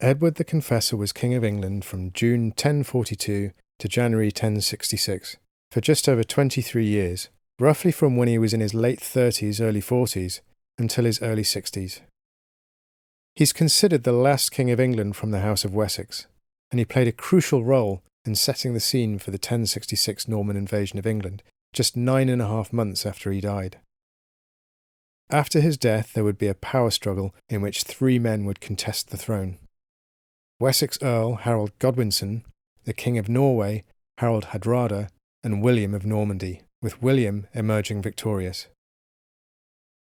Edward the Confessor was King of England from June 1042 to January 1066, for just over 23 years, roughly from when he was in his late 30s, early 40s, until his early 60s. He's considered the last King of England from the House of Wessex, and he played a crucial role in setting the scene for the 1066 Norman invasion of England, just 9.5 months after he died. After his death, there would be a power struggle in which 3 men would contest the throne. Wessex Earl Harold Godwinson, the King of Norway, Harold Hadrada, and William of Normandy, with William emerging victorious.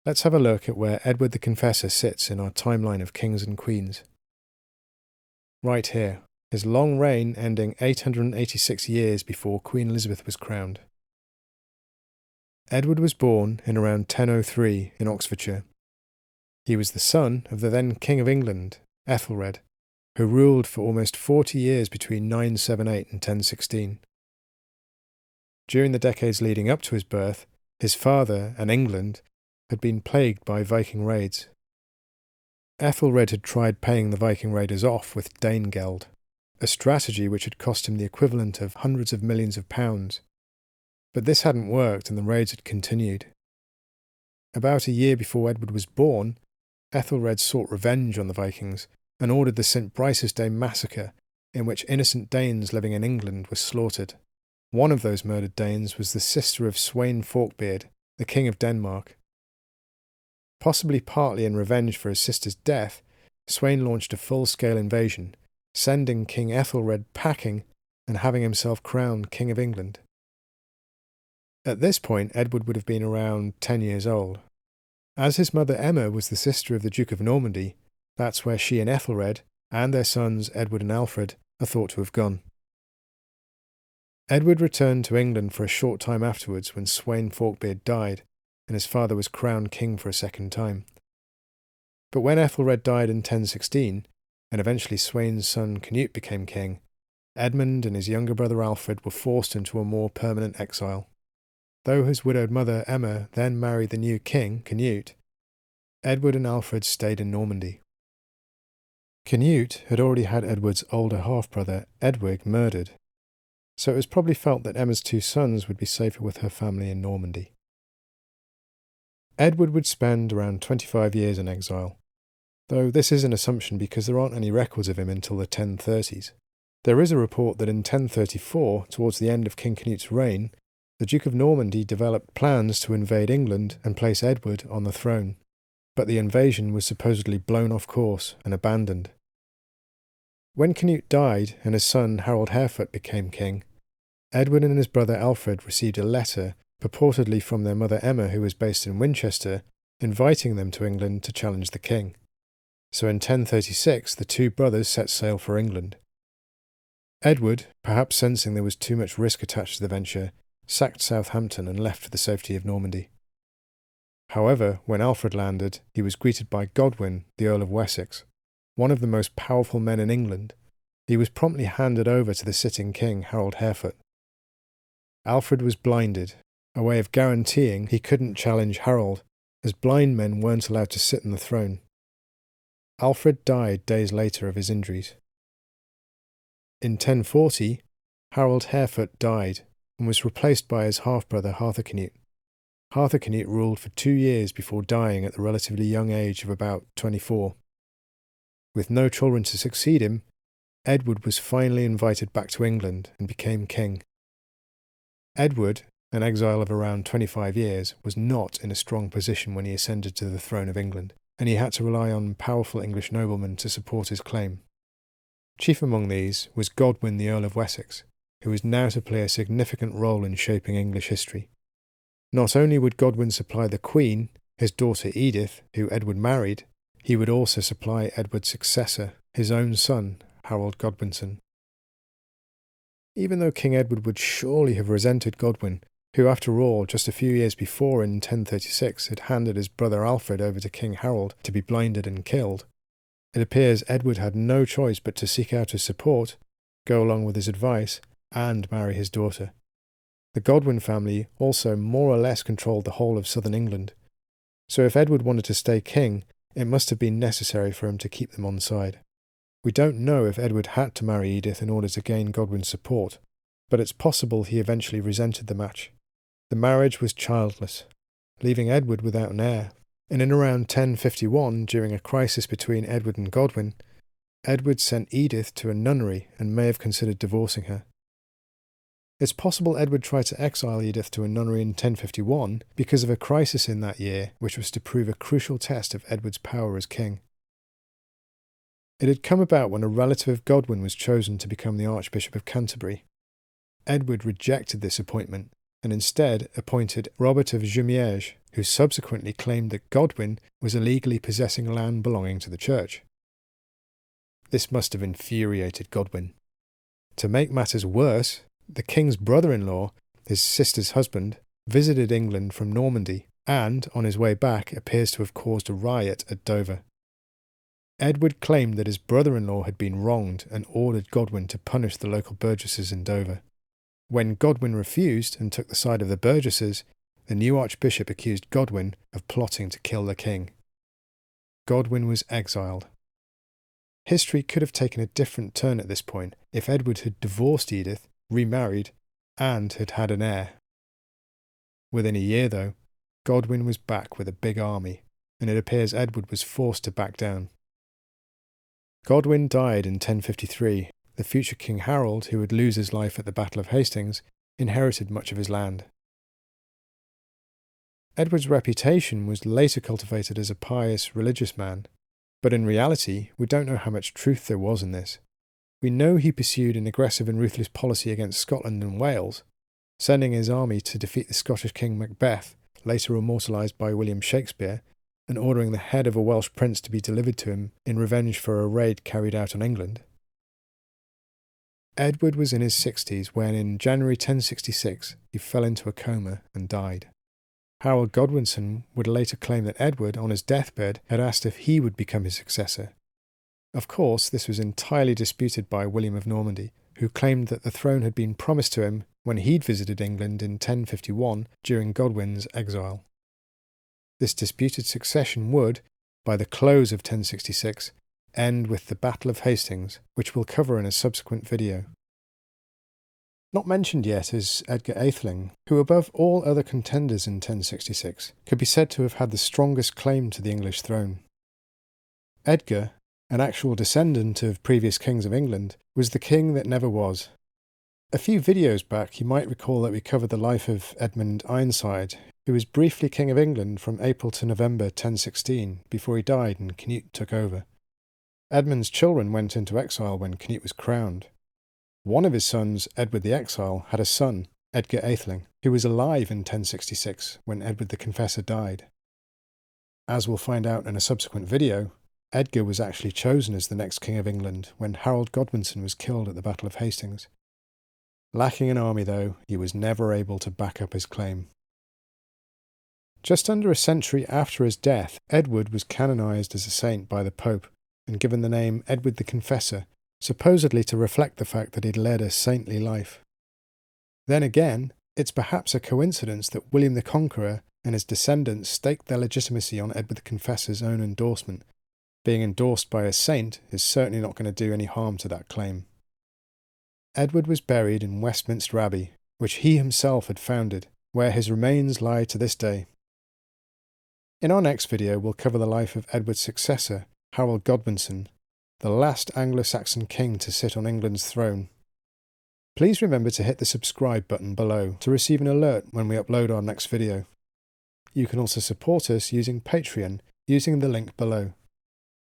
Let's have a look at where Edward the Confessor sits in our timeline of kings and queens. Right here, his long reign ending 886 years before Queen Elizabeth was crowned. Edward was born in around 1003 in Oxfordshire. He was the son of the then King of England, AEthelred, who ruled for almost 40 years between 978 and 1016. During the decades leading up to his birth, his father and England had been plagued by Viking raids. Ethelred had tried paying the Viking raiders off with Danegeld, a strategy which had cost him the equivalent of hundreds of millions of pounds. But this hadn't worked and the raids had continued. About a year before Edward was born, Ethelred sought revenge on the Vikings and ordered the St. Brice's Day massacre, in which innocent Danes living in England were slaughtered. One of those murdered Danes was the sister of Sweyn Forkbeard, the King of Denmark. Possibly partly in revenge for his sister's death, Sweyn launched a full-scale invasion, sending King Ethelred packing and having himself crowned King of England. At this point, Edward would have been around 10 years old. As his mother Emma was the sister of the Duke of Normandy, that's where she and Ethelred, and their sons Edward and Alfred, are thought to have gone. Edward returned to England for a short time afterwards when Sweyn Forkbeard died, and his father was crowned king for a second time. But when Ethelred died in 1016, and eventually Sweyn's son Canute became king, Edmund and his younger brother Alfred were forced into a more permanent exile. Though his widowed mother Emma then married the new king, Canute, Edward and Alfred stayed in Normandy. Canute had already had Edward's older half-brother Edwig murdered, so it was probably felt that Emma's 2 sons would be safer with her family in Normandy. Edward would spend around 25 years in exile, though this is an assumption because there aren't any records of him until the 1030s. There is a report that in 1034, towards the end of King Canute's reign, the Duke of Normandy developed plans to invade England and place Edward on the throne, but the invasion was supposedly blown off course and abandoned. When Canute died and his son Harold Harefoot became king, Edward and his brother Alfred received a letter purportedly from their mother Emma, who was based in Winchester, inviting them to England to challenge the king. So in 1036 the 2 brothers set sail for England. Edward, perhaps sensing there was too much risk attached to the venture, sacked Southampton and left for the safety of Normandy. However, when Alfred landed, he was greeted by Godwin, the Earl of Wessex, one of the most powerful men in England. He was promptly handed over to the sitting king, Harold Harefoot. Alfred was blinded, a way of guaranteeing he couldn't challenge Harold, as blind men weren't allowed to sit on the throne. Alfred died days later of his injuries. In 1040, Harold Harefoot died and was replaced by his half-brother Harthacnut. Harthacnut ruled for 2 years before dying at the relatively young age of about 24. With no children to succeed him, Edward was finally invited back to England and became king. Edward, an exile of around 25 years, was not in a strong position when he ascended to the throne of England, and he had to rely on powerful English noblemen to support his claim. Chief among these was Godwin the Earl of Wessex, who was now to play a significant role in shaping English history. Not only would Godwin supply the Queen, his daughter Edith, who Edward married, he would also supply Edward's successor, his own son, Harold Godwinson. Even though King Edward would surely have resented Godwin, who after all, just a few years before in 1036 had handed his brother Alfred over to King Harold to be blinded and killed, it appears Edward had no choice but to seek out his support, go along with his advice, and marry his daughter. The Godwin family also more or less controlled the whole of southern England, so if Edward wanted to stay king, it must have been necessary for him to keep them on side. We don't know if Edward had to marry Edith in order to gain Godwin's support, but it's possible he eventually resented the match. The marriage was childless, leaving Edward without an heir, and in around 1051, during a crisis between Edward and Godwin, Edward sent Edith to a nunnery and may have considered divorcing her. It's possible Edward tried to exile Edith to a nunnery in 1051 because of a crisis in that year which was to prove a crucial test of Edward's power as king. It had come about when a relative of Godwin was chosen to become the Archbishop of Canterbury. Edward rejected this appointment and instead appointed Robert of Jumièges, who subsequently claimed that Godwin was illegally possessing land belonging to the church. This must have infuriated Godwin. To make matters worse, the king's brother-in-law, his sister's husband, visited England from Normandy and, on his way back, appears to have caused a riot at Dover. Edward claimed that his brother-in-law had been wronged and ordered Godwin to punish the local burgesses in Dover. When Godwin refused and took the side of the burgesses, the new archbishop accused Godwin of plotting to kill the king. Godwin was exiled. History could have taken a different turn at this point if Edward had divorced Edith, remarried, and had had an heir. Within a year, though, Godwin was back with a big army, and it appears Edward was forced to back down. Godwin died in 1053. The future King Harold, who would lose his life at the Battle of Hastings, inherited much of his land. Edward's reputation was later cultivated as a pious, religious man, but in reality, we don't know how much truth there was in this. We know he pursued an aggressive and ruthless policy against Scotland and Wales, sending his army to defeat the Scottish King Macbeth, later immortalised by William Shakespeare, and ordering the head of a Welsh prince to be delivered to him in revenge for a raid carried out on England. Edward was in his 60s when, in January 1066, he fell into a coma and died. Harold Godwinson would later claim that Edward, on his deathbed, had asked if he would become his successor. Of course, this was entirely disputed by William of Normandy, who claimed that the throne had been promised to him when he'd visited England in 1051 during Godwin's exile. This disputed succession would, by the close of 1066, end with the Battle of Hastings, which we'll cover in a subsequent video. Not mentioned yet is Edgar Atheling, who above all other contenders in 1066 could be said to have had the strongest claim to the English throne. Edgar, an actual descendant of previous kings of England, was the king that never was. A few videos back you might recall that we covered the life of Edmund Ironside, who was briefly King of England from April to November 1016 before he died and Canute took over. Edmund's children went into exile when Canute was crowned. One of his sons, Edward the Exile, had a son, Edgar Atheling, who was alive in 1066 when Edward the Confessor died. As we'll find out in a subsequent video, Edgar was actually chosen as the next King of England when Harold Godwinson was killed at the Battle of Hastings. Lacking an army, though, he was never able to back up his claim. Just under a century after his death, Edward was canonised as a saint by the Pope and given the name Edward the Confessor, supposedly to reflect the fact that he'd led a saintly life. Then again, it's perhaps a coincidence that William the Conqueror and his descendants staked their legitimacy on Edward the Confessor's own endorsement. Being endorsed by a saint is certainly not going to do any harm to that claim. Edward was buried in Westminster Abbey, which he himself had founded, where his remains lie to this day. In our next video, we'll cover the life of Edward's successor, Harold Godwinson, the last Anglo-Saxon king to sit on England's throne. Please remember to hit the subscribe button below to receive an alert when we upload our next video. You can also support us using Patreon using the link below.